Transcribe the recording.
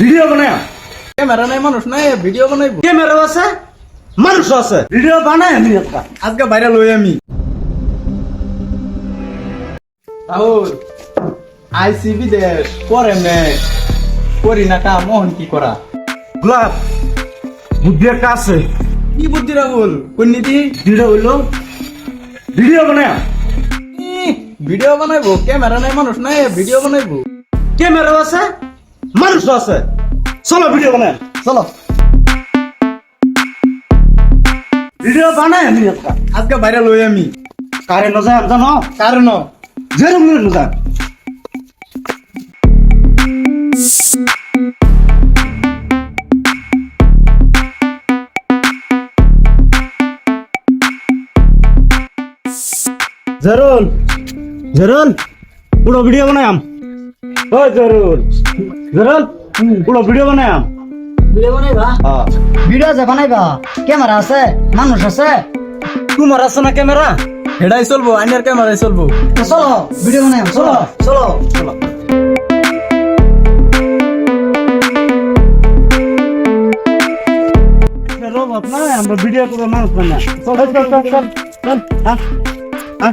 Video বানায় camera নাই, মানুষ নাই, ভিডিও বানাইবো। ক্যামেরা আছে মানুষ আছে ভিডিও বানায় আমি একটা আজকে ভাইরাল হই আমি। রাহুল আইসি বিদেশ করে মে করি না কাম, মোহন কি করা? গোলাপ বুদ্ধি একটা আছে কি বুদ্ধি রাহুল? কোন নীতি? ভিডিও হইলো ভিডিও বানায় ভিডিও বানাইবো, ক্যামেরা নাই, মানুষ নাই, ভিডিও বানাইবো। ক্যামেরা আছে মানুষ আছে চলো ভিডিও বানায় চলো ভিডিও বানায় আমি একটা আজকে ভাইরাল হই আমি। কারে নজাম জানো কারণ যেরকম নজাম জরুল জরুল পুরো ভিডিও বানায়াম ও জরুল জরুল পুরো ভিডিও বানায়াম ভিডিও বানাইবা? হ্যাঁ ভিডিও যে বানাইবা ক্যামেরা আছে, মানুষ আছে, তোমার আছে না ক্যামেরা হেডাই চলবো, আইনের ক্যামেরাই চলবো। তো চলো ভিডিও বানাইবা, চলো চলো চলো রোবট না আমরা ভিডিও করে মানুষ বানাই চল চল চল চল চল হ্যাঁ হ্যাঁ